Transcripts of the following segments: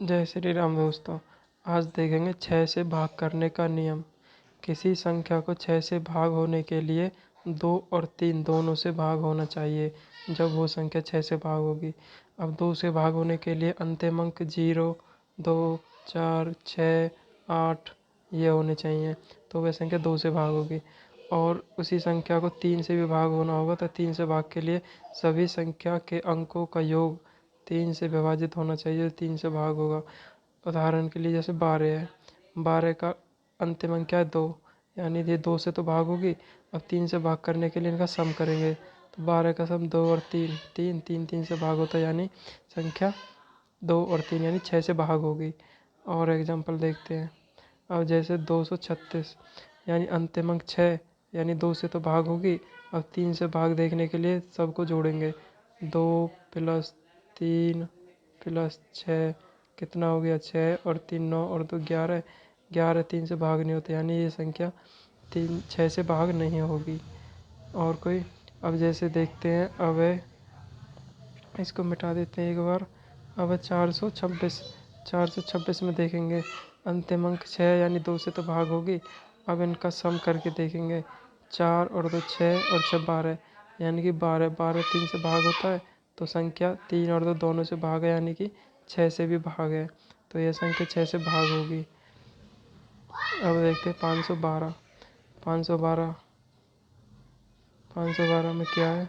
जय श्री राम दोस्तों। आज देखेंगे 6 से भाग करने का नियम। किसी संख्या को 6 से भाग होने के लिए 2 और 3 दोनों से भाग होना चाहिए जब वो संख्या 6 से भाग होगी। अब 2 से भाग होने के लिए अंतिम अंक 0, 2, 4, 6, 8 ये होने चाहिए, तो वह संख्या 2 से भाग होगी। और उसी संख्या को 3 से भी भाग होना होगा, तो 3 से भाग के लिए सभी संख्या के अंकों का योग 3 से विभाजित होना चाहिए, 3 से भाग होगा। उदाहरण के लिए जैसे 12 है, 12 का अंतिम अंक क्या है 2, यानी ये 2 से तो भाग होगी। अब 3 से भाग करने के लिए इनका सम करेंगे, तो 12 का सम 2 और 3, 3 3 3 से भाग होता है, यानी संख्या 2 और 3 यानी 6 से भाग होगी। और एग्जाम्पल देखते हैं। अब जैसे 236, यानी अंतिम अंक 6, यानी 2 से तो भाग होगी। अब 3 से भाग देखने के लिए सबको जोड़ेंगे, 2 + 3 + 6 कितना हो गया 6 और 3 9 और 2 11, 11 3 से भाग नहीं होते, यानी ये संख्या 6 से भाग नहीं होगी। और कोई, अब जैसे देखते हैं, अब इसको मिटा देते हैं एक बार। अब 426, 426 में देखेंगे अंतिम अंक 6, यानी 2 से तो भाग होगी। अब इनका सम करके देखेंगे, 4 और 2 6 और 6 12, यानी कि 12 12 3 से भाग होता है, तो संख्या 3 और 2 दोनों से भाग है, यानी कि 6 से भी भाग है, तो यह संख्या 6 से भाग होगी। अब देखते हैं 512, 512 512 में क्या है,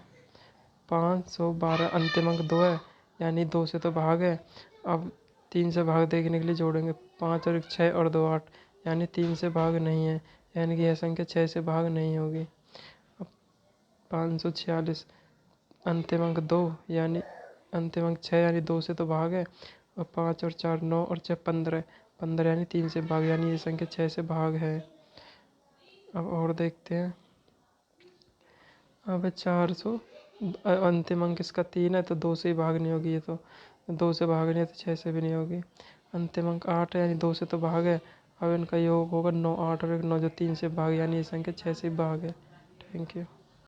512 अंतिम अंक 2 है, यानी 2 से तो भाग है। अब 3 से भाग देखने के लिए जोड़ेंगे, 5 और 6 और 2 8, यानी 3 से भाग नहीं है, यानी कि यह संख्या 6 से भाग नहीं होगी। अब 546 अंतिम अंक 2, यानी अंतिम अंक 6, यानी 2 से तो भाग है। और 5 और 4 9 और 6 15, 15 यानी 3 से भाग, यानी ये संख्या 6 से भाग है। अब और देखते हैं। अब 400 अंतिम अंक इसका 3 है, तो 2 से ही भाग नहीं होगी, ये तो 2 से भाग नहीं है, तो 6 से भी नहीं होगी। अंतिम अंक 8 है, यानी 2 से तो भाग है। अब इनका योग होगा 9 8 और 1 9, जो 3 से भाग, यानी ये संख्या 6 से भाग है। Thank you.